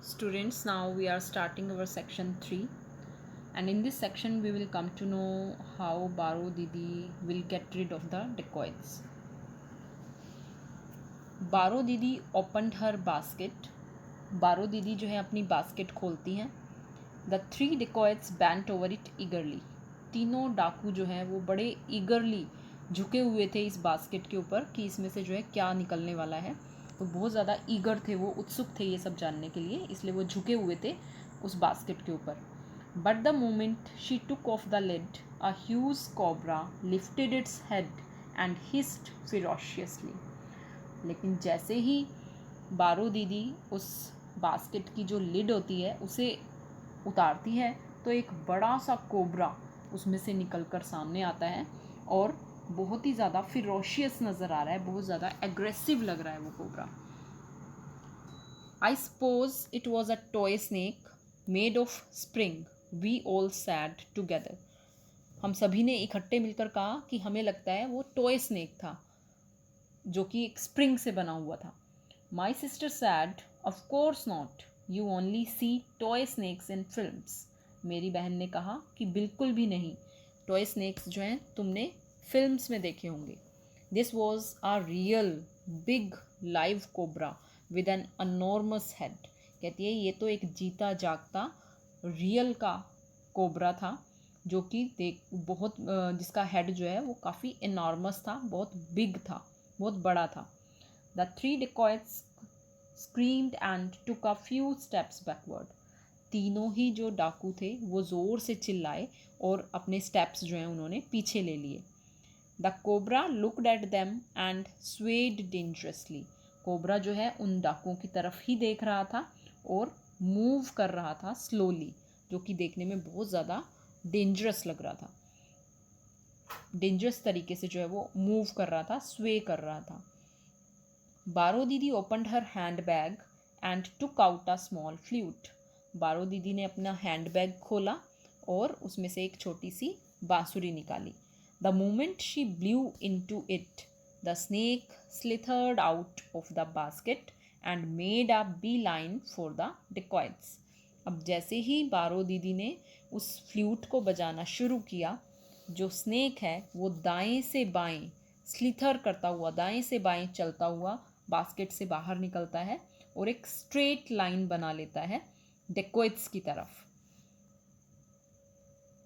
Students, now we are starting our section 3, and in this section we will come to know how Baro Didi will get rid of the dacoits. Baro Didi opened her basket. Baro Didi जो है अपनी basket खोलती हैं. The three dacoits bent over it eagerly. तीनों डाकू जो हैं वो बड़े eagerly झुके हुए थे इस बास्केट के ऊपर कि इसमें से जो है क्या निकलने वाला है. तो बहुत ज़्यादा ईगर थे, वो उत्सुक थे ये सब जानने के लिए, इसलिए वो झुके हुए थे उस बास्केट के ऊपर. But the moment she took off the lid a huge cobra lifted its head and hissed ferociously. लेकिन जैसे ही बारो दीदी उस बास्केट की जो लिड होती है उसे उतारती है तो एक बड़ा सा कोबरा उसमें से निकलकर सामने आता है और बहुत ही ज़्यादा फिरोशियस नज़र आ रहा है, बहुत ज़्यादा एग्रेसिव लग रहा है वो cobra. I suppose it was a toy snake made of spring. We all said together. हम सभी ने इकट्ठे मिलकर कहा कि हमें लगता है वो टॉय स्नेक था जो कि एक स्प्रिंग से बना हुआ था. My sister said of course not, you only see toy snakes in films. मेरी बहन ने कहा कि बिल्कुल भी नहीं, टॉय स्नेक्स जो हैं तुमने फिल्म्स में देखे होंगे. This was a real big live cobra with an enormous head. कहती है ये तो एक जीता जागता रियल का कोबरा था जो कि बहुत जिसका हेड जो है वो काफ़ी एनॉर्मस था, बहुत बिग था, बहुत बड़ा था. The three dacoits screamed and took a few steps backward. तीनों ही जो डाकू थे वो ज़ोर से चिल्लाए और अपने स्टेप्स जो हैं उन्होंने पीछे ले लिए. The cobra looked at them and swayed dangerously. Cobra जो है उन डाकुओं की तरफ ही देख रहा था और मूव कर रहा था स्लोली, जो कि देखने में बहुत ज़्यादा डेंजरस लग रहा था. डेंजरस तरीके से जो है वो मूव कर रहा था, स्वे कर रहा था. बारो दीदी opened her hand bag and took out a small flute. बारो दीदी ने अपना हैंड बैग खोला और उसमें से एक छोटी सी बांसुरी निकाली. The moment she blew into it, the snake slithered out of the basket and made a beeline for the dacoits. अब जैसे ही बारो दीदी ने उस फ्लूट को बजाना शुरू किया, जो स्नेक है वो दाएं से बाएं स्लिथर करता हुआ, दाएं से बाएं चलता हुआ बास्केट से बाहर निकलता है और एक स्ट्रेट लाइन बना लेता है डेकोइट्स की तरफ.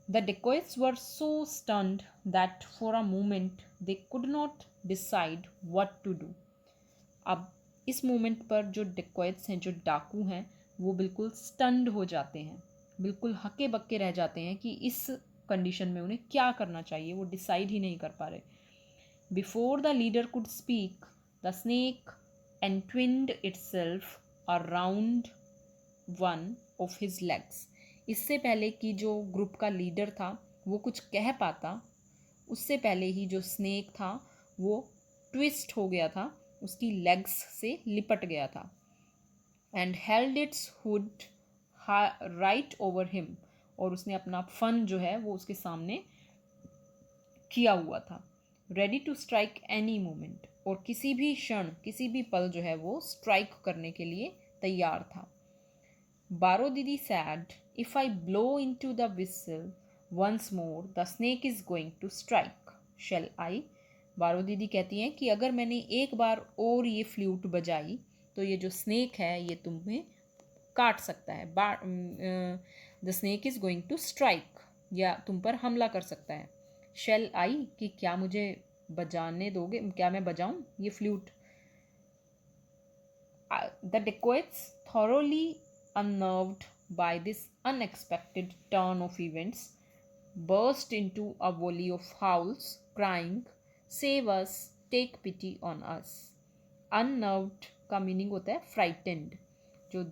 The dacoits were so stunned that for a moment they could not decide what to do. अब इस मोमेंट पर जो डेकोइट्स हैं, जो डाकू हैं, वो बिल्कुल स्टन्ड हो जाते हैं, बिल्कुल हक्के बक्के रह जाते हैं कि इस कंडीशन में उन्हें क्या करना चाहिए, वो डिसाइड ही नहीं कर पा रहे. Before the leader could speak the snake entwined itself around one of his legs. इससे पहले कि जो ग्रुप का लीडर था वो कुछ कह पाता, उससे पहले ही जो स्नेक था वो ट्विस्ट हो गया था, उसकी लेग्स से लिपट गया था. And held it's hood right over him. और उसने अपना फन जो है वो उसके सामने किया हुआ था. Ready to strike any moment. और किसी भी क्षण, किसी भी पल जो है वो स्ट्राइक करने के लिए तैयार था. Baro Didi said, if I blow into the whistle once more, the snake is going to strike. Shall I? बारो दीदी कहती हैं कि अगर मैंने एक बार और ये फ्लूट बजाई तो ये जो स्नेक है ये तुम्हें काट सकता है. The snake is going to strike, या तुम पर हमला कर सकता है. शेल आई, कि क्या मुझे बजाने दोगे, क्या मैं बजाऊं ये flute. The dacoits thoroughly unnerved by this unexpected turn of events, burst into a volley of howls, crying, "Save us! Take pity on us!" Unnerved का मीनिंग होता है frightened. जो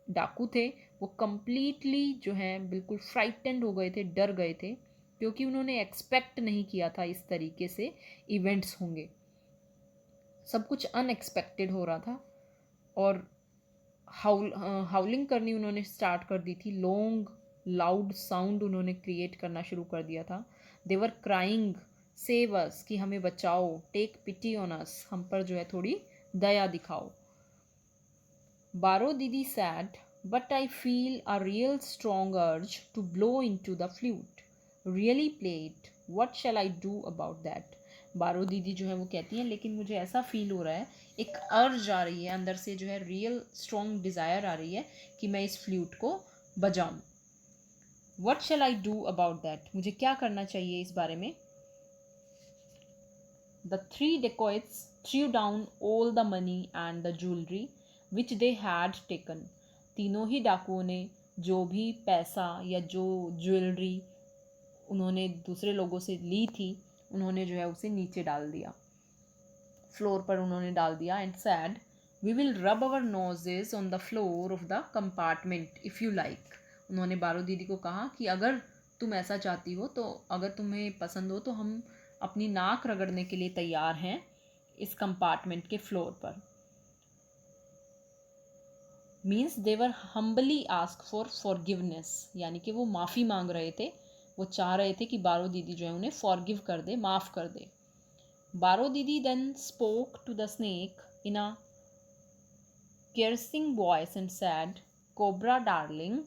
डाकू थे वो completely जो हैं बिल्कुल frightened हो गए थे, डर गए थे, क्योंकि उन्होंने एक्सपेक्ट नहीं किया था इस तरीके से इवेंट्स होंगे. सब कुछ अनएक्सपेक्टेड हो रहा था और हाउलिंग करनी उन्होंने स्टार्ट कर दी थी. लॉन्ग लाउड साउंड उन्होंने क्रिएट करना शुरू कर दिया था. दे वर क्राइंग, सेव अस, कि हमें बचाओ. टेक पिटी ऑन अस, हम पर जो है थोड़ी दया दिखाओ. बारो Didi sad, but I feel a real strong urge to blow into the flute, really play it. What shall I do about that? बारो दीदी जो है वो कहती हैं, लेकिन मुझे ऐसा फील हो रहा है, एक अर्ज आ रही है अंदर से, जो है रियल स्ट्रॉन्ग डिज़ायर आ रही है कि मैं इस फ्लूट को बजाऊं. What shall I do about that? मुझे क्या करना चाहिए इस बारे में? The three dacoits threw down all the money and the jewelry which they had taken. तीनों ही डाकुओं ने जो भी पैसा या जो ज्वेलरी उन्होंने दूसरे लोगों से ली थी, उन्होंने जो है उसे नीचे डाल दिया, फ्लोर पर उन्होंने डाल दिया. And sad, we will rub our noses on the floor of the compartment if you like. उन्होंने बारो दीदी को कहा कि अगर तुम ऐसा चाहती हो, तो अगर तुम्हें पसंद हो, तो हम अपनी नाक रगड़ने के लिए तैयार हैं इस कंपार्टमेंट के फ्लोर पर. Means they were humbly ask for forgiveness, यानी कि वो माफ़ी मांग रहे थे, वो चाह रहे थे कि बारो दीदी जो है उन्हें फॉरगिव कर दे, माफ़ कर दे. बारो दीदी then spoke to the snake in a caressing voice and said, Cobra darling,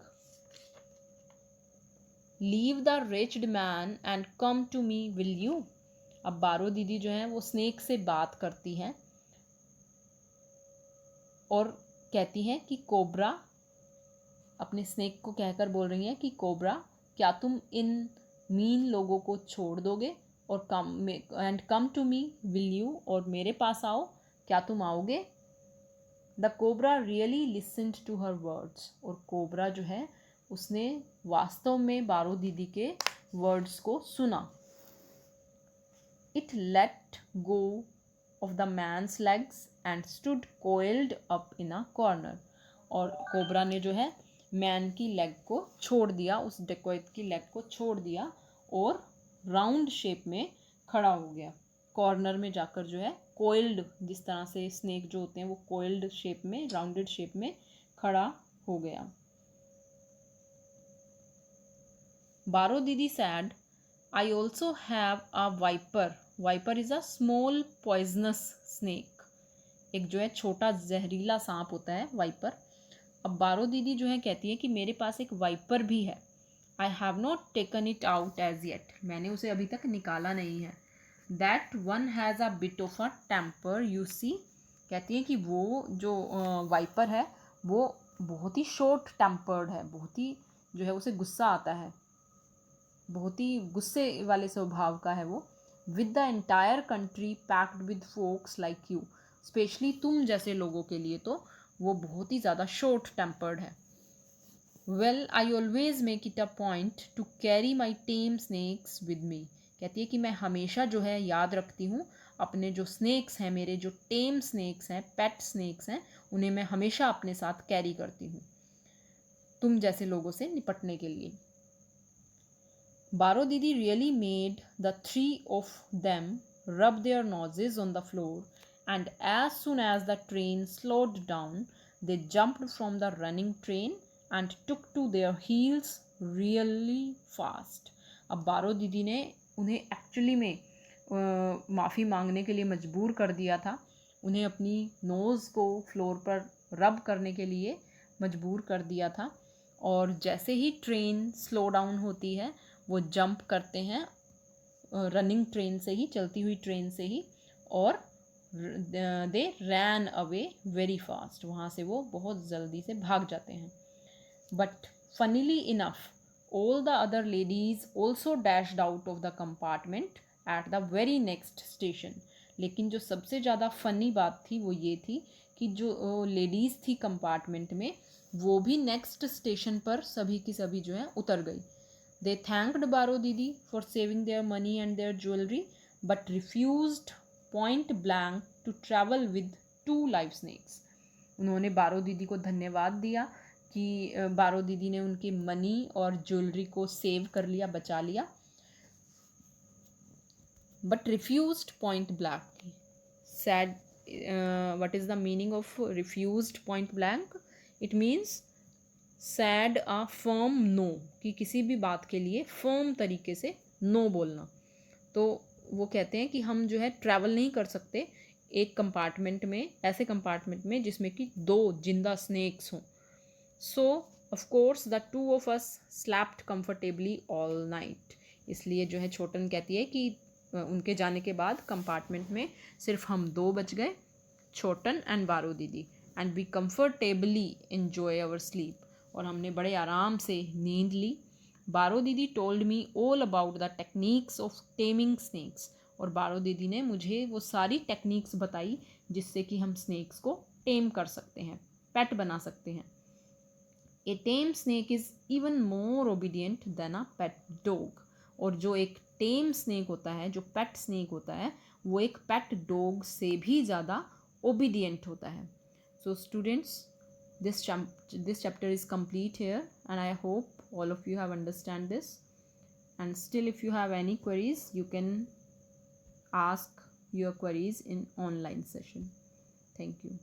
leave the wretched man and come to me, will you? अब बारो दीदी जो है वो स्नेक से बात करती हैं और कहती हैं कि कोबरा, अपने स्नेक को कहकर बोल रही हैं कि कोबरा, क्या तुम इन मीन लोगों को छोड़ दोगे और come to me, will you, और मेरे पास आओ, क्या तुम आओगे? The cobra really listened to her words, और कोबरा जो है उसने वास्तव में बारो दीदी के वर्ड्स को सुना. It let go of the man's legs and stood coiled up in a corner, और कोबरा ने जो है मैन की लेग को छोड़ दिया, उस डेकोइट की लेग को छोड़ दिया और राउंड शेप में खड़ा हो गया. कॉर्नर में जाकर जो है कोइल्ड, जिस तरह से स्नेक जो होते हैं वो कोइल्ड शेप में, राउंडेड शेप में खड़ा हो गया. Baro Didi said, I also have a viper. Viper is a small poisonous snake. एक जो है छोटा जहरीला सांप होता है वाइपर. अब बारो दीदी जो है कहती है कि मेरे पास एक वाइपर भी है. I have not taken it out as yet. मैंने उसे अभी तक निकाला नहीं है. That one has a bit of a temper, you see. कहती है कि वो जो वाइपर है वो बहुत ही शॉर्ट टेम्पर्ड है, बहुत ही जो है उसे गुस्सा आता है, बहुत ही गुस्से वाले स्वभाव का है वो. With the entire country packed with folks like you. Specially तुम जैसे लोगों के लिए तो वो बहुत ही ज़्यादा शॉर्ट टेम्पर्ड है. Well, I always make it a point to carry my tame snakes with me. कहती है कि मैं हमेशा जो है याद रखती हूँ अपने जो स्नेक्स हैं, मेरे जो टेम स्नेक्स हैं, पेट स्नेक्स हैं, उन्हें मैं हमेशा अपने साथ कैरी करती हूँ तुम जैसे लोगों से निपटने के लिए. बारो दीदी really made the three of them rub their noses on the floor, and as soon as the train slowed down, they jumped from the running train and took to their heels really fast. अब बारो दीदी ने उन्हें actually में माफ़ी मांगने के लिए मजबूर कर दिया था, उन्हें अपनी नोज़ को फ्लोर पर रब करने के लिए मजबूर कर दिया था. और जैसे ही ट्रेन स्लो डाउन होती है वो जंप करते हैं रनिंग ट्रेन से ही, चलती हुई ट्रेन से ही, और दे रैन अवे वेरी फास्ट. वहाँ से वो बहुत जल्दी से भाग जाते हैं. But funnily enough, all the other ladies also dashed out of the compartment at the very next station. लेकिन जो सबसे ज़्यादा फ़नी बात थी वो ये थी कि जो लेडीज़ थी कंपार्टमेंट में, वो भी नेक्स्ट स्टेशन पर सभी की सभी जो है उतर गई. They thanked बारो दीदी for saving their money and their jewelry, but refused point blank to travel with 2 live snakes. उन्होंने बारो दीदी को धन्यवाद दिया कि बारो दीदी ने उनकी मनी और ज्वेलरी को सेव कर लिया, बचा लिया, but refused point blank. Said, what is the meaning of refused point blank? It means said a firm no, कि किसी भी बात के लिए फर्म तरीके से नो बोलना. तो वो कहते हैं कि हम जो है ट्रैवल नहीं कर सकते एक कंपार्टमेंट में, ऐसे कंपार्टमेंट में जिसमें कि 2 जिंदा स्नेक्स हों. सो of course the two of us slapped comfortably all night. इसलिए जो है छोटन कहती है कि उनके जाने के बाद कंपार्टमेंट में सिर्फ हम दो बच गए, छोटन and Baro Didi, and we comfortably enjoy our sleep, और हमने बड़े आराम से नींद ली। Baro Didi told me all about the techniques of taming snakes, और बारो दीदी ने मुझे वो सारी टेक्निक्स बताई जिससे कि हम स्नेक्स को टेम कर सकते हैं, पेट बना सकते हैं। A tame snake is even more obedient than a pet dog, और जो एक टेम स्नेक होता है, जो पेट स्नेक होता है, वो एक पेट डॉग से भी ज़्यादा ओबीडियंट होता है। So students, this chapter is complete here, and I hope all of you have understand this, and still if you have any queries you can ask your queries in online session. Thank you.